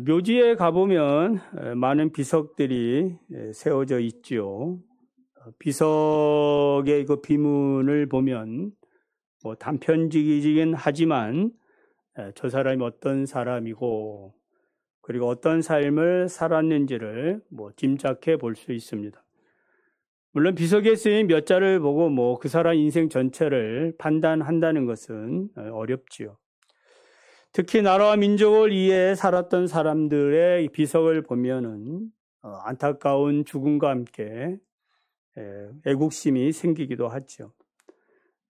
묘지에 가보면 많은 비석들이 세워져 있지요. 비석의 그 비문을 보면 뭐 단편지긴 하지만 저 사람이 어떤 사람이고 그리고 어떤 삶을 살았는지를 뭐 짐작해 볼 수 있습니다. 물론 비석에 쓰인 몇 자를 보고 뭐 그 사람 인생 전체를 판단한다는 것은 어렵지요. 특히 나라와 민족을 위해 살았던 사람들의 비석을 보면은 안타까운 죽음과 함께 애국심이 생기기도 하죠.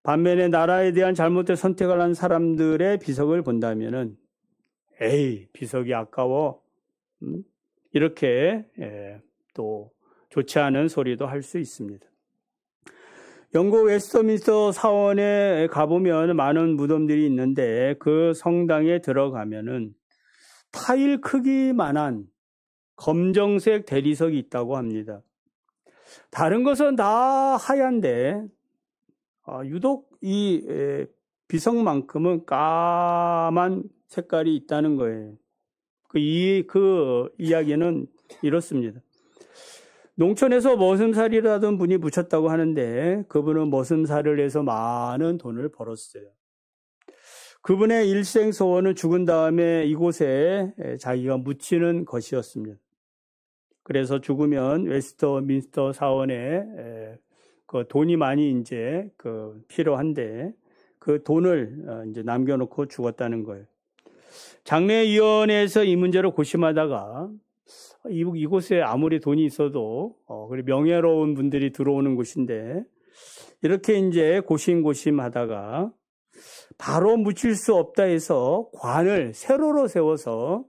반면에 나라에 대한 잘못된 선택을 한 사람들의 비석을 본다면은 에이, 비석이 아까워. 이렇게 또 좋지 않은 소리도 할 수 있습니다. 영국 웨스트민스터 사원에 가보면 많은 무덤들이 있는데 그 성당에 들어가면은 타일 크기만한 검정색 대리석이 있다고 합니다. 다른 것은 다 하얀데 유독 이 비석만큼은 까만 색깔이 있다는 거예요. 그 이야기는 이렇습니다. 농촌에서 머슴살이를 하던 분이 묻혔다고 하는데 그분은 머슴살을 해서 많은 돈을 벌었어요. 그분의 일생 소원은 죽은 다음에 이곳에 자기가 묻히는 것이었습니다. 그래서 죽으면 웨스트민스터 사원에 그 돈이 많이 이제 필요한데 그 돈을 이제 남겨놓고 죽었다는 거예요. 장례위원회에서 이 문제를 고심하다가 이곳에 아무리 돈이 있어도 그리고 명예로운 분들이 들어오는 곳인데 이렇게 이제 고심하다가 바로 묻힐 수 없다 해서 관을 세로로 세워서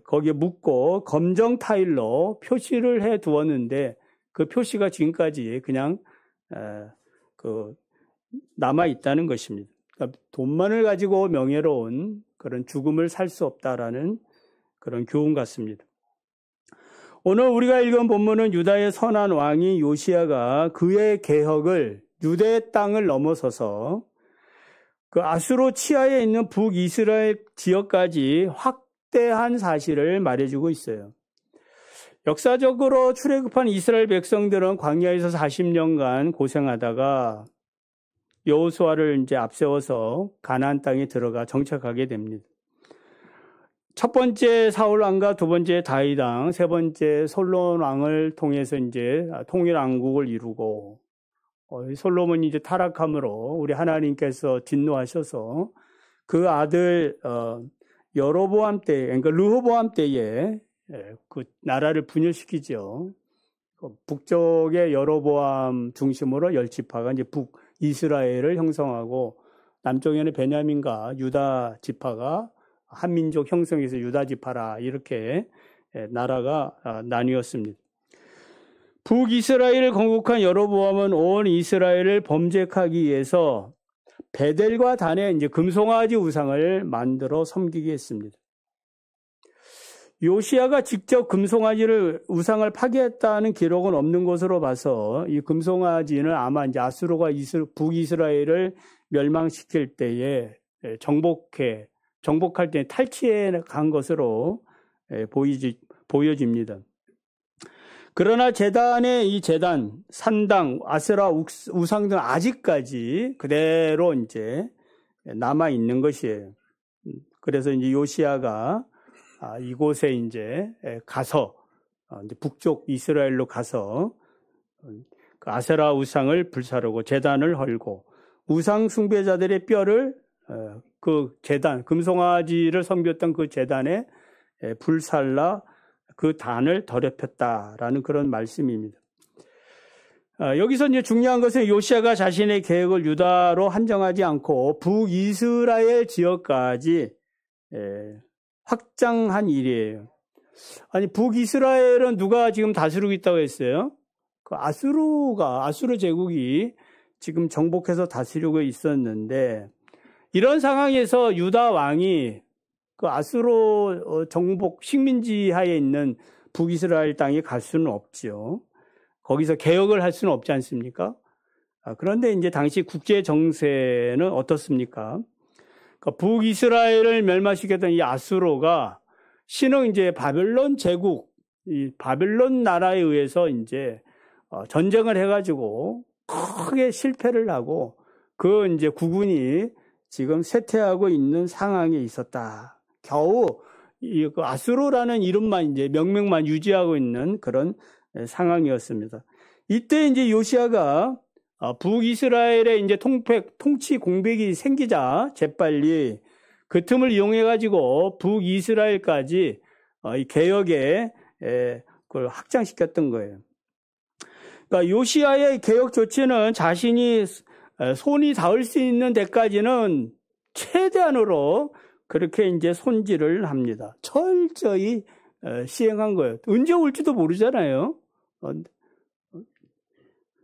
거기에 묻고 검정 타일로 표시를 해 두었는데 그 표시가 지금까지 그냥 남아 있다는 것입니다. 그러니까 돈만을 가지고 명예로운 그런 죽음을 살 수 없다라는 그런 교훈 같습니다. 오늘 우리가 읽은 본문은 유다의 선한 왕이 요시야가 그의 개혁을 유대 땅을 넘어서서 그 아수르 치하에 있는 북이스라엘 지역까지 확대한 사실을 말해주고 있어요. 역사적으로 출애굽한 이스라엘 백성들은 광야에서 40년간 고생하다가 여호수아를 이제 앞세워서 가나안 땅에 들어가 정착하게 됩니다. 첫 번째 사울 왕과 두 번째 다윗 왕, 세 번째 솔로몬 왕을 통해서 이제 통일 왕국을 이루고 솔로몬이 이제 타락함으로 우리 하나님께서 진노하셔서 그 아들 여로보암 때, 그러니까 르호보암 때에 그 나라를 분열시키죠. 북쪽의 여로보암 중심으로 10지파가 이제 북이스라엘을 형성하고 남쪽에는 베냐민과 유다 지파가 한민족 형성해서 유다 지파라 이렇게 나라가 나뉘었습니다. 북이스라엘을 건국한 여로보암은 온 이스라엘을 범죄하기 위해서 베델과 단에 이제 금송아지 우상을 만들어 섬기게 했습니다. 요시야가 직접 금송아지를 우상을 파괴했다는 기록은 없는 것으로 봐서 이 금송아지는 아마 이제 아수르가 북이스라엘을 멸망시킬 때에 정복할 때 탈취해 간 것으로 보여집니다. 그러나 이 제단, 산당, 아세라 우상 등 아직까지 그대로 이제 남아 있는 것이에요. 그래서 이제 요시야가 이곳에 이제 가서 이제 북쪽 이스라엘로 가서 그 아세라 우상을 불사르고 제단을 헐고 우상 숭배자들의 뼈를 그 제단, 금송아지를 섬겼던 그 제단에 불살라 그 단을 더럽혔다라는 그런 말씀입니다. 여기서 이제 중요한 것은 요시야가 자신의 계획을 유다로 한정하지 않고 북이스라엘 지역까지 확장한 일이에요. 아니, 북이스라엘은 누가 지금 다스리고 있다고 했어요? 그 아수르 제국이 지금 정복해서 다스리고 있었는데 이런 상황에서 유다 왕이 그 아수르 정복 식민지 하에 있는 북이스라엘 땅에 갈 수는 없죠. 거기서 개혁을 할 수는 없지 않습니까? 그런데 이제 당시 국제 정세는 어떻습니까? 그러니까 북이스라엘을 멸망시켰던 이 아수르가 신은 이제 바벨론 제국, 이 바벨론 나라에 의해서 이제 전쟁을 해가지고 크게 실패를 하고 그 이제 국군이 지금 쇠퇴하고 있는 상황에 있었다. 겨우 이 아수르라는 이름만 이제 명명만 유지하고 있는 그런 상황이었습니다. 이때 이제 요시아가 북이스라엘의 이제 통치 공백이 생기자 재빨리 그 틈을 이용해가지고 북이스라엘까지 이 개혁에 그걸 확장시켰던 거예요. 그러니까 요시아의 개혁 조치는 자신이 손이 닿을 수 있는 데까지는 최대한으로 그렇게 이제 손질을 합니다. 철저히 시행한 거예요. 언제 올지도 모르잖아요.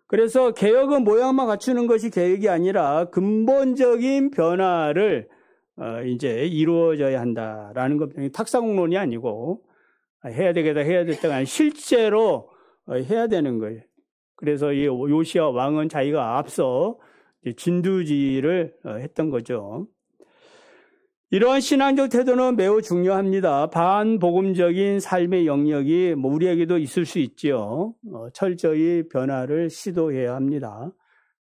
그래서 개혁은 모양만 갖추는 것이 개혁이 아니라 근본적인 변화를 이제 이루어져야 한다라는 것. 탁사공론이 아니고 해야 되겠다 아니라 실제로 해야 되는 거예요. 그래서 이 요시아 왕은 자기가 앞서 진두지를 했던 거죠. 이러한 신앙적 태도는 매우 중요합니다. 반복음적인 삶의 영역이 우리에게도 있을 수 있지요. 철저히 변화를 시도해야 합니다.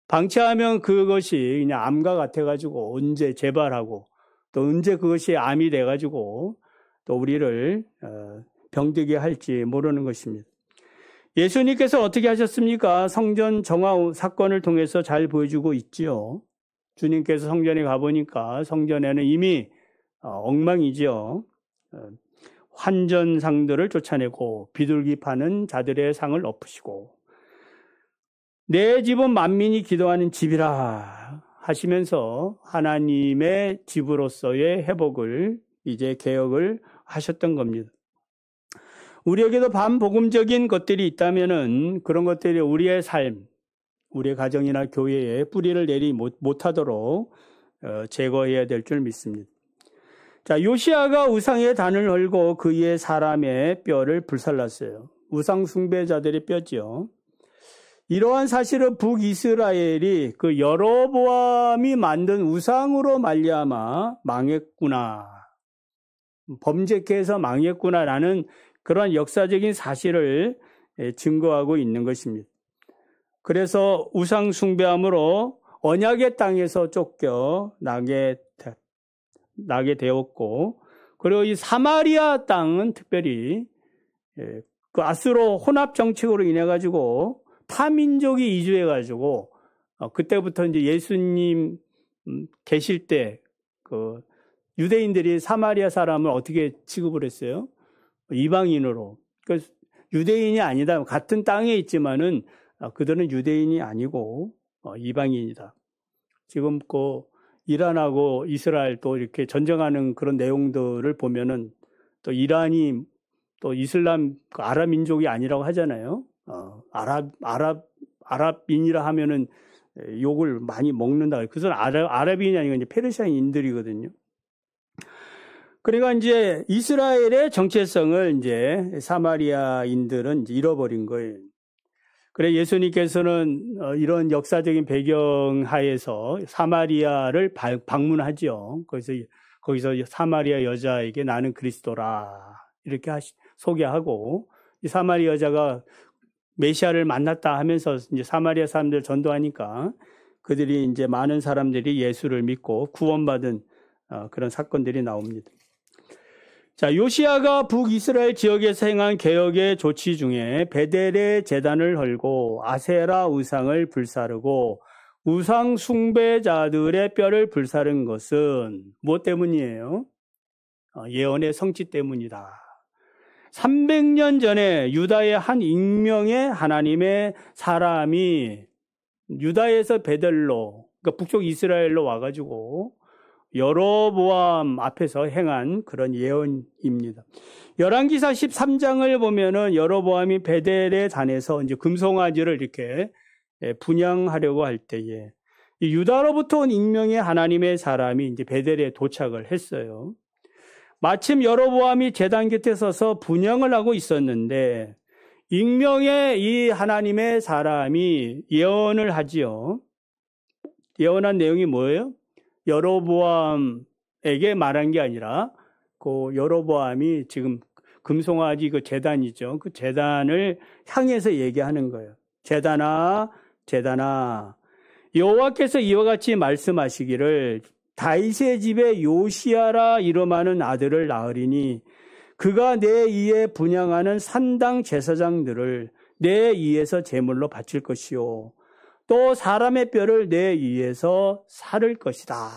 방치하면 그것이 그냥 암과 같아가지고 언제 재발하고 또 언제 그것이 암이 돼가지고 또 우리를 병들게 할지 모르는 것입니다. 예수님께서 어떻게 하셨습니까? 성전 정화 사건을 통해서 잘 보여주고 있지요. 주님께서 성전에 가보니까 성전에는 이미 엉망이지요. 환전상들을 쫓아내고 비둘기 파는 자들의 상을 엎으시고 내 집은 만민이 기도하는 집이라 하시면서 하나님의 집으로서의 회복을 이제 개혁을 하셨던 겁니다. 우리에게도 반복음적인 것들이 있다면은 그런 것들이 우리의 삶, 우리의 가정이나 교회에 뿌리를 내리 못하도록 제거해야 될 줄 믿습니다. 자, 요시아가 우상의 단을 헐고 그의 사람의 뼈를 불살랐어요. 우상 숭배자들의 뼈지요. 이러한 사실은 북이스라엘이 그 여로보암이 만든 우상으로 말미암아 망했구나, 범죄케 망했구나라는 그런 역사적인 사실을 증거하고 있는 것입니다. 그래서 우상 숭배함으로 언약의 땅에서 쫓겨나게 되었고, 그리고 이 사마리아 땅은 특별히 그 아수르 혼합 정책으로 인해 가지고 타민족이 이주해 가지고 그때부터 이제 예수님 계실 때 그 유대인들이 사마리아 사람을 어떻게 취급을 했어요? 이방인으로. 그러니까 유대인이 아니다. 같은 땅에 있지만은 그들은 유대인이 아니고 이방인이다. 지금 그 이란하고 이스라엘 또 이렇게 전쟁하는 그런 내용들을 보면은 또 이란이 또 이슬람 아랍 민족이 아니라고 하잖아요. 아랍인이라 하면은 욕을 많이 먹는다. 그것은 아랍인이 아니고 이제 페르시아인들이거든요. 그러니까 이제 이스라엘의 정체성을 이제 사마리아인들은 이제 잃어버린 거예요. 그래 예수님께서는 이런 역사적인 배경 하에서 사마리아를 방문하죠. 거기서 사마리아 여자에게 나는 그리스도라 이렇게 소개하고, 이 사마리아 여자가 메시아를 만났다 하면서 이제 사마리아 사람들 전도하니까 그들이 이제 많은 사람들이 예수를 믿고 구원받은 그런 사건들이 나옵니다. 자, 요시아가 북이스라엘 지역에서 행한 개혁의 조치 중에 베델의 제단을 헐고 아세라 우상을 불사르고 우상 숭배자들의 뼈를 불사른 것은 무엇 때문이에요? 예언의 성취 때문이다. 300년 전에 유다의 한 익명의 하나님의 사람이 유다에서 베델로, 그러니까 북쪽 이스라엘로 와가지고 여로보암 앞에서 행한 그런 예언입니다. 열왕기사 13장을 보면은 여로보암이 베델의 단에서 이제 금송아지를 이렇게 분양하려고 할 때에 이 유다로부터 온 익명의 하나님의 사람이 이제 베델에 도착을 했어요. 마침 여로보암이 제단 곁에 서서 분양을 하고 있었는데 익명의 이 하나님의 사람이 예언을 하지요. 예언한 내용이 뭐예요? 여로보암에게 말한 게 아니라 그 여로보암이 지금 금송아지 그 제단이죠. 그 제단을 향해서 얘기하는 거예요. 제단아, 제단아. 여호와께서 이와 같이 말씀하시기를 다윗의 집에 요시야라 이름하는 아들을 낳으리니 그가 내 이에 분향하는 산당 제사장들을 내 이에서 제물로 바칠 것이요. 또 사람의 뼈를 내 이에서 살을 것이다.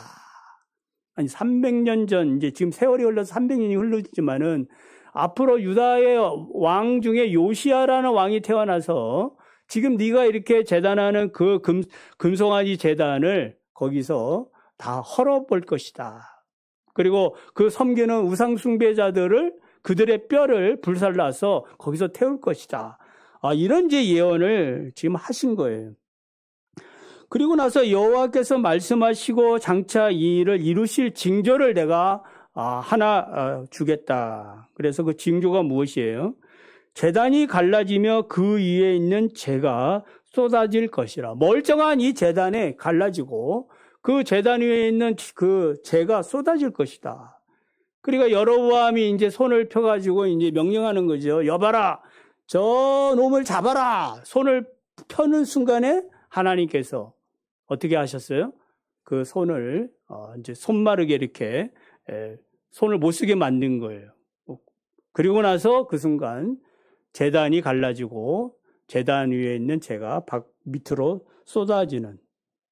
아니 300년 전 이제 지금 세월이 흘러서 300년이 흘렀지만은 앞으로 유다의 왕 중에 요시야라는 왕이 태어나서 지금 네가 이렇게 제단하는 그 금송아지 제단을 거기서 다 헐어볼 것이다. 그리고 그 섬기는 우상 숭배자들을 그들의 뼈를 불살라서 거기서 태울 것이다. 이런 이제 예언을 지금 하신 거예요. 그리고 나서 여호와께서 말씀하시고 장차 이 일을 이루실 징조를 내가 하나 주겠다. 그래서 그 징조가 무엇이에요? 제단이 갈라지며 그 위에 있는 재가 쏟아질 것이라. 멀쩡한 이 제단에 갈라지고 그 제단 위에 있는 그 재가 쏟아질 것이다. 그러니까 여로보암이 이제 손을 펴가지고 이제 명령하는 거죠. 여봐라, 저 놈을 잡아라. 손을 펴는 순간에 하나님께서 어떻게 하셨어요? 그 손을 이제 손마르게 이렇게 손을 못 쓰게 만든 거예요. 그리고 나서 그 순간 제단이 갈라지고 제단 위에 있는 재가 밑으로 쏟아지는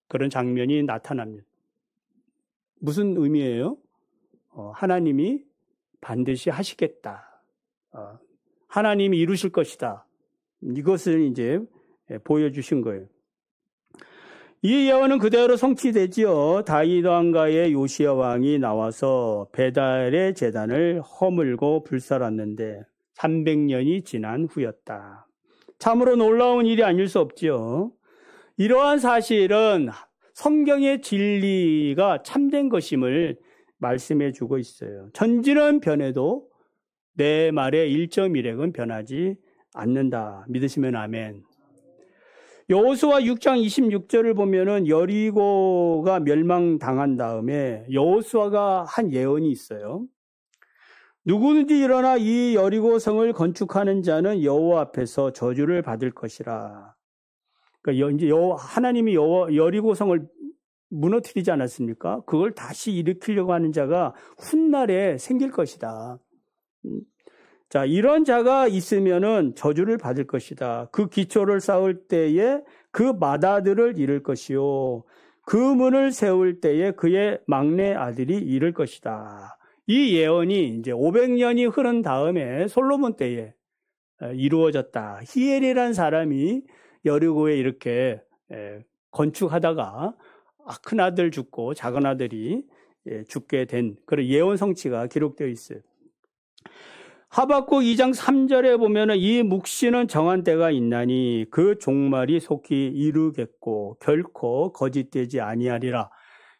그런 장면이 나타납니다. 무슨 의미예요? 하나님이 반드시 하시겠다. 하나님이 이루실 것이다. 이것을 이제 보여주신 거예요. 이 예언은 그대로 성취되지요. 다윗 왕가의 요시야 왕이 나와서 베달의 제단을 허물고 불살았는데 300년이 지난 후였다. 참으로 놀라운 일이 아닐 수 없지요. 이러한 사실은 성경의 진리가 참된 것임을 말씀해 주고 있어요. 천지는 변해도 내 말의 1.1핵은 변하지 않는다. 믿으시면 아멘. 여호수아 6장 26절을 보면은 여리고가 멸망당한 다음에 여호수아가 한 예언이 있어요. 누구든지 일어나 이 여리고 성을 건축하는 자는 여호와 앞에서 저주를 받을 것이라. 그러니까 이제 하나님이 여리고 성을 무너뜨리지 않았습니까? 그걸 다시 일으키려고 하는 자가 훗날에 생길 것이다. 자, 이런 자가 있으면은 저주를 받을 것이다. 그 기초를 쌓을 때에 그 마다들을 이룰 것이요. 그 문을 세울 때에 그의 막내 아들이 이룰 것이다. 이 예언이 이제 500년이 흐른 다음에 솔로몬 때에 이루어졌다. 히엘이라는 사람이 여리고에 이렇게 건축하다가 큰 아들 죽고 작은 아들이 죽게 된 그런 예언 성취가 기록되어 있어요. 하박국 2장 3절에 보면은 이 묵시는 정한 때가 있나니 그 종말이 속히 이루겠고 결코 거짓되지 아니하리라.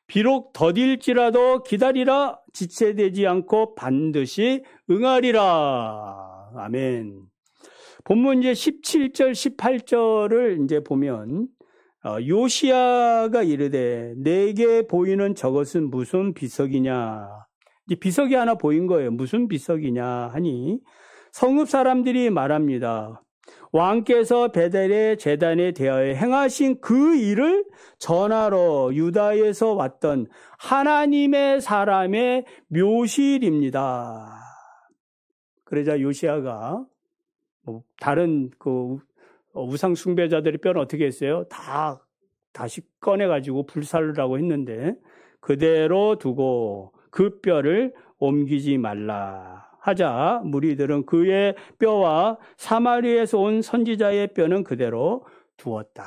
비록 더딜지라도 기다리라. 지체되지 않고 반드시 응하리라. 아멘. 본문 이제 17절, 18절을 이제 보면 요시야가 이르되 내게 보이는 저것은 무슨 비석이냐. 비석이 하나 보인 거예요. 무슨 비석이냐 하니 성읍 사람들이 말합니다. 왕께서 베델의 제단에 대하여 행하신 그 일을 전하러 유다에서 왔던 하나님의 사람의 묘실입니다. 그러자 요시야가 다른 그 우상 숭배자들의 뼈는 어떻게 했어요? 다시 꺼내가지고 불살르라고 했는데 그대로 두고 그 뼈를 옮기지 말라 하자 무리들은 그의 뼈와 사마리아에서 온 선지자의 뼈는 그대로 두었다.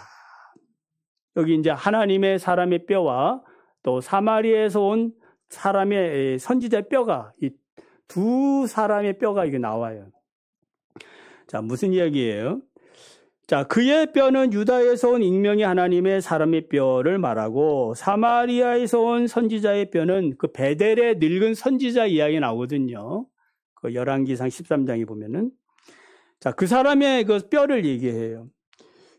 여기 이제 하나님의 사람의 뼈와 또 사마리아에서 온 사람의 선지자의 뼈가 이 두 사람의 뼈가 이게 나와요. 자, 무슨 이야기예요? 자, 그의 뼈는 유다에서 온 익명의 하나님의 사람의 뼈를 말하고 사마리아에서 온 선지자의 뼈는 그 베델의 늙은 선지자 이야기 나오거든요. 그 열왕기상 13장에 보면은 자, 그 사람의 그 뼈를 얘기해요.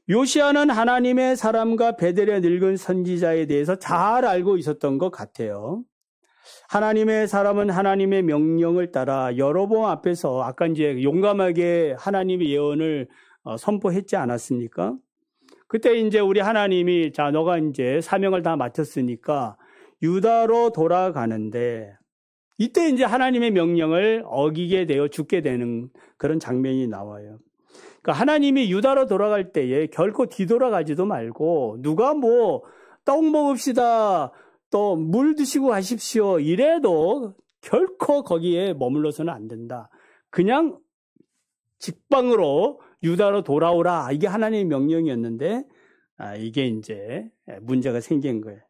요시야는 하나님의 사람과 베델의 늙은 선지자에 대해서 잘 알고 있었던 것 같아요. 하나님의 사람은 하나님의 명령을 따라 여로보암 앞에서 아까 이제 용감하게 하나님의 예언을 선포했지 않았습니까? 그때 이제 우리 하나님이 자, 너가 이제 사명을 다 마쳤으니까 유다로 돌아가는데 이때 이제 하나님의 명령을 어기게 되어 죽게 되는 그런 장면이 나와요. 그러니까 하나님이 유다로 돌아갈 때에 결코 뒤돌아가지도 말고 누가 뭐 떡 먹읍시다, 또 물 드시고 가십시오 이래도 결코 거기에 머물러서는 안 된다. 그냥 직방으로 유다로 돌아오라. 이게 하나님의 명령이었는데 이게 이제 문제가 생긴 거예요.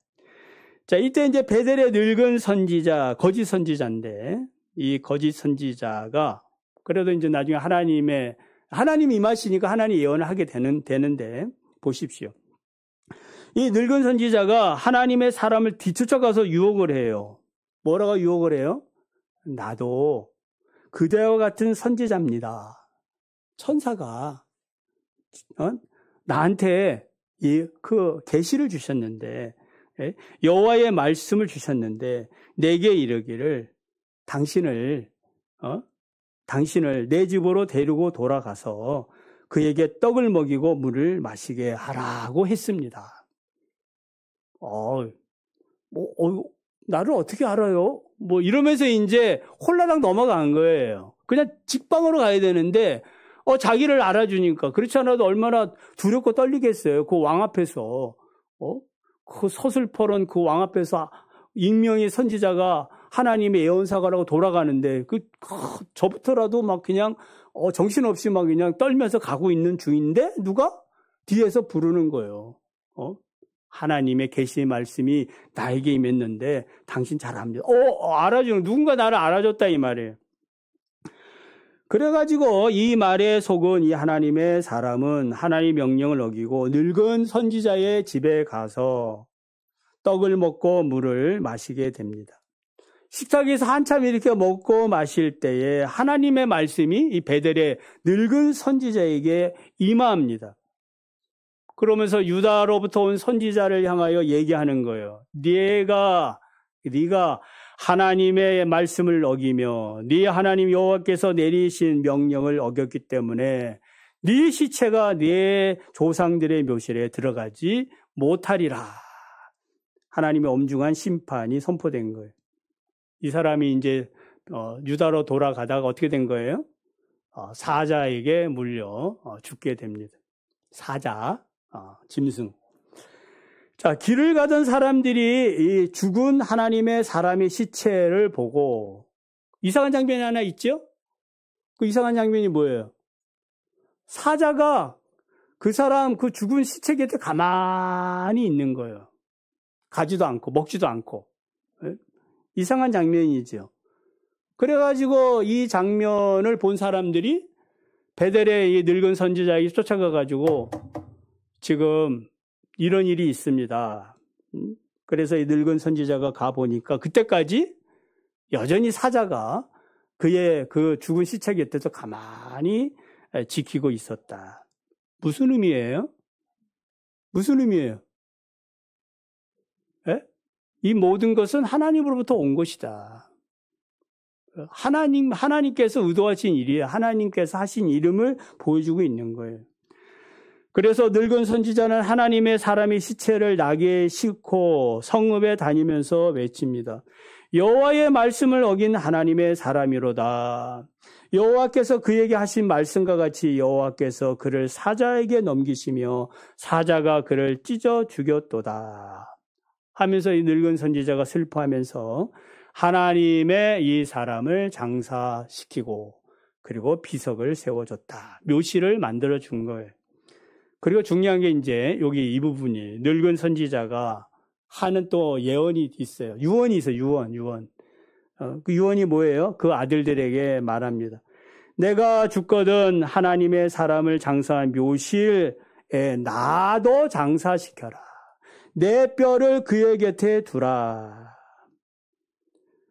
자, 이때 이제 베델의 늙은 선지자, 거짓 선지자인데 이 거짓 선지자가 그래도 이제 나중에 하나님이 임하시니까 하나님 예언을 하게 되는데 보십시오. 이 늙은 선지자가 하나님의 사람을 뒤쫓아가서 유혹을 해요. 뭐라고 유혹을 해요? 나도 그대와 같은 선지자입니다. 천사가 나한테 그 계시를 주셨는데 여호와의 말씀을 주셨는데 내게 이르기를 당신을 내 집으로 데리고 돌아가서 그에게 떡을 먹이고 물을 마시게 하라고 했습니다. 나를 어떻게 알아요? 뭐 이러면서 이제 홀라당 넘어간 거예요. 그냥 직방으로 가야 되는데 자기를 알아주니까 그렇지 않아도 얼마나 두렵고 떨리겠어요. 그 왕 앞에서 그 서슬퍼런 그 왕 앞에서 익명의 선지자가 하나님의 예언사가라고 돌아가는데 저부터라도 막 그냥 정신없이 막 그냥 떨면서 가고 있는 중인데 누가 뒤에서 부르는 거예요. 하나님의 계시의 말씀이 나에게 임했는데 당신 잘 압니다. 알아주는 누군가 나를 알아줬다 이 말이에요. 그래가지고 이 말에 속은 이 하나님의 사람은 하나님의 명령을 어기고 늙은 선지자의 집에 가서 떡을 먹고 물을 마시게 됩니다. 식탁에서 한참 이렇게 먹고 마실 때에 하나님의 말씀이 이 베델의 늙은 선지자에게 임합니다. 그러면서 유다로부터 온 선지자를 향하여 얘기하는 거예요. 네가 하나님의 말씀을 어기며 네 하나님 여호와께서 내리신 명령을 어겼기 때문에 네 시체가 네 조상들의 묘실에 들어가지 못하리라. 하나님의 엄중한 심판이 선포된 거예요. 이 사람이 이제 유다로 돌아가다가 어떻게 된 거예요? 사자에게 물려 죽게 됩니다. 사자, 짐승. 자, 길을 가던 사람들이 이 죽은 하나님의 사람의 시체를 보고 이상한 장면이 하나 있죠? 그 이상한 장면이 뭐예요? 사자가 그 사람 그 죽은 시체 곁에 가만히 있는 거예요. 가지도 않고 먹지도 않고. 이상한 장면이죠. 그래가지고 이 장면을 본 사람들이 베델의 이 늙은 선지자에게 쫓아가가지고 지금 이런 일이 있습니다. 그래서 이 늙은 선지자가 가보니까 그때까지 여전히 사자가 그의 그 죽은 시체 곁에서 가만히 지키고 있었다. 무슨 의미예요? 무슨 의미예요? 이 모든 것은 하나님으로부터 온 것이다. 하나님께서 의도하신 일이에요. 하나님께서 하신 이름을 보여주고 있는 거예요. 그래서 늙은 선지자는 하나님의 사람의 시체를 낙에 싣고 성읍에 다니면서 외칩니다. 여호와의 말씀을 어긴 하나님의 사람이로다. 여호와께서 그에게 하신 말씀과 같이 여호와께서 그를 사자에게 넘기시며 사자가 그를 찢어 죽였도다. 하면서 이 늙은 선지자가 슬퍼하면서 하나님의 이 사람을 장사시키고 그리고 비석을 세워줬다. 묘실을 만들어 준 거예요. 그리고 중요한 게 이제 여기 이 부분이 늙은 선지자가 하는 또 예언이 있어요. 유언이 있어요. 유언. 그 유언이 뭐예요? 그 아들들에게 말합니다. 내가 죽거든 하나님의 사람을 장사한 묘실에 나도 장사시켜라. 내 뼈를 그의 곁에 두라.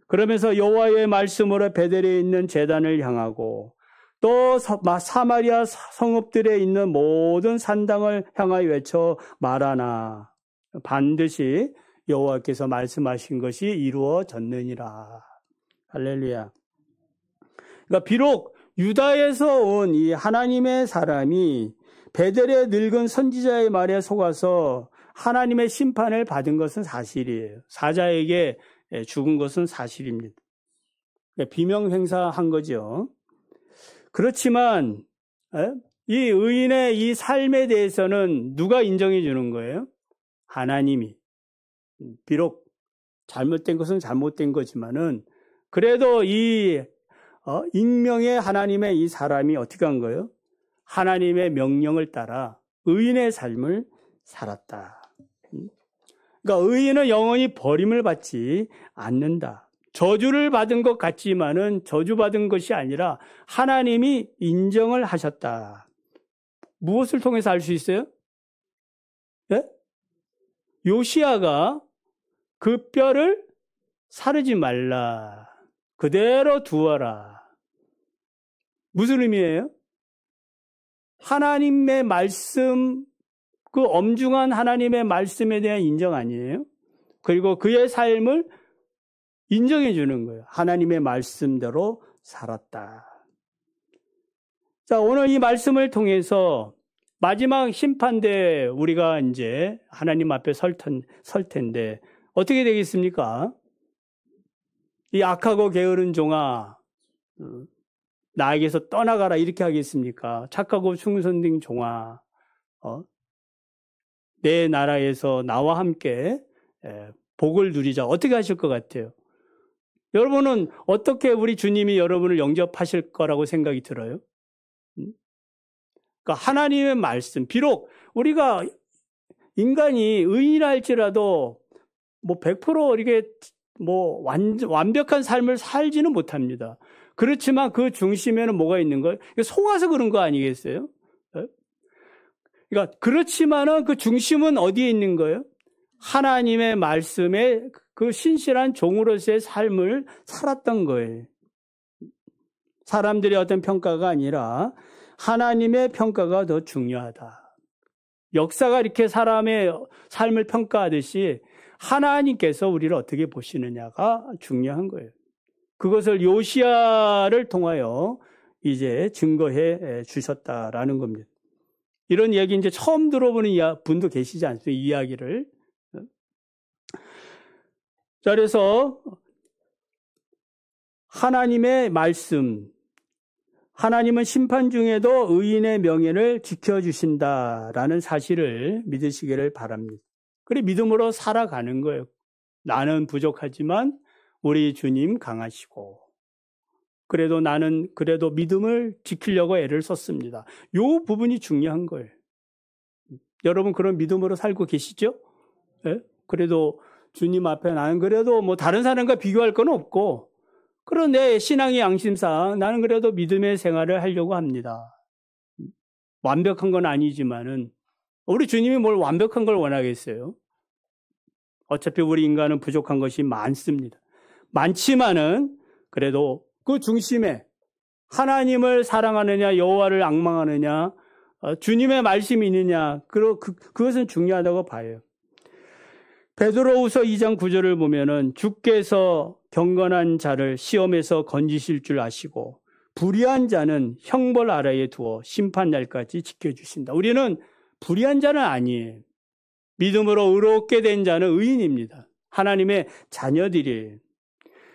그러면서 여호와의 말씀으로 베델에 있는 제단을 향하고 또 사마리아 성읍들에 있는 모든 산당을 향하여 외쳐 말하나 반드시 여호와께서 말씀하신 것이 이루어졌느니라. 할렐루야. 그러니까 비록 유다에서 온 이 하나님의 사람이 베델의 늙은 선지자의 말에 속아서 하나님의 심판을 받은 것은 사실이에요. 사자에게 죽은 것은 사실입니다. 비명행사한 거죠. 그렇지만 이 의인의 이 삶에 대해서는 누가 인정해 주는 거예요? 하나님이. 비록 잘못된 것은 잘못된 거지만은 그래도 이 익명의 하나님의 이 사람이 어떻게 한 거예요? 하나님의 명령을 따라 의인의 삶을 살았다. 그러니까 의인은 영원히 버림을 받지 않는다. 저주를 받은 것 같지만은 저주받은 것이 아니라 하나님이 인정을 하셨다. 무엇을 통해서 알 수 있어요? 네? 요시야가 그 뼈를 사르지 말라. 그대로 두어라. 무슨 의미예요? 하나님의 말씀, 그 엄중한 하나님의 말씀에 대한 인정 아니에요? 그리고 그의 삶을 인정해 주는 거예요. 하나님의 말씀대로 살았다. 자, 오늘 이 말씀을 통해서 마지막 심판대 우리가 이제 하나님 앞에 설 텐데 어떻게 되겠습니까? 이 악하고 게으른 종아, 나에게서 떠나가라 이렇게 하겠습니까? 착하고 충성된 종아, 내 나라에서 나와 함께 복을 누리자. 어떻게 하실 것 같아요? 여러분은 어떻게 우리 주님이 여러분을 영접하실 거라고 생각이 들어요? 그러니까 하나님의 말씀, 비록 우리가 인간이 의인할지라도 뭐 100% 이렇게 뭐 완벽한 삶을 살지는 못합니다. 그렇지만 그 중심에는 뭐가 있는 거예요? 속아서 그런 거 아니겠어요? 그러니까 그렇지만은 그 중심은 어디에 있는 거예요? 하나님의 말씀에 그 신실한 종으로서의 삶을 살았던 거예요. 사람들의 어떤 평가가 아니라 하나님의 평가가 더 중요하다. 역사가 이렇게 사람의 삶을 평가하듯이 하나님께서 우리를 어떻게 보시느냐가 중요한 거예요. 그것을 요시야를 통하여 이제 증거해 주셨다라는 겁니다. 이런 얘기 이제 처음 들어보는 분도 계시지 않습니까? 이 이야기를. 자, 그래서 하나님의 말씀, 하나님은 심판 중에도 의인의 명예를 지켜주신다라는 사실을 믿으시기를 바랍니다. 그래 믿음으로 살아가는 거예요. 나는 부족하지만 우리 주님 강하시고 그래도 나는 그래도 믿음을 지키려고 애를 썼습니다. 이 부분이 중요한 거예요. 여러분 그런 믿음으로 살고 계시죠? 네? 그래도 주님 앞에 나는 그래도 뭐 다른 사람과 비교할 건 없고 그런 내 신앙의 양심상 나는 그래도 믿음의 생활을 하려고 합니다. 완벽한 건 아니지만은 우리 주님이 뭘 완벽한 걸 원하겠어요? 어차피 우리 인간은 부족한 것이 많습니다. 많지만은 그래도 그 중심에 하나님을 사랑하느냐 여호와를 앙망하느냐 주님의 말씀이 있느냐 그것은 중요하다고 봐요. 베드로후서 2장 9절을 보면은 주께서 경건한 자를 시험에서 건지실 줄 아시고 불의한 자는 형벌 아래에 두어 심판날까지 지켜주신다. 우리는 불의한 자는 아니에요. 믿음으로 의롭게 된 자는 의인입니다. 하나님의 자녀들이에요.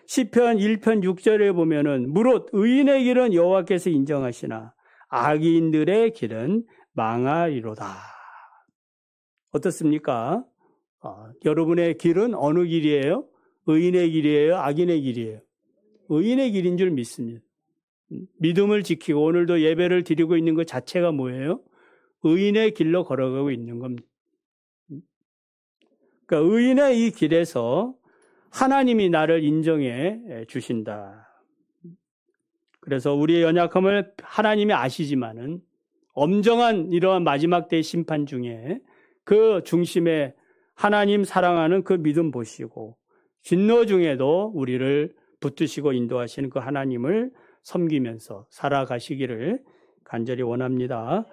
시편 1편 6절에 보면은 무릇 의인의 길은 여호와께서 인정하시나 악인들의 길은 망하리로다. 어떻습니까? 여러분의 길은 어느 길이에요? 의인의 길이에요? 악인의 길이에요? 의인의 길인 줄 믿습니다. 믿음을 지키고 오늘도 예배를 드리고 있는 것 자체가 뭐예요? 의인의 길로 걸어가고 있는 겁니다. 그러니까 의인의 이 길에서 하나님이 나를 인정해 주신다. 그래서 우리의 연약함을 하나님이 아시지만은 엄정한 이러한 마지막 때의 심판 중에 그 중심에 하나님 사랑하는 그 믿음 보시고 진노 중에도 우리를 붙드시고 인도하시는 그 하나님을 섬기면서 살아가시기를 간절히 원합니다.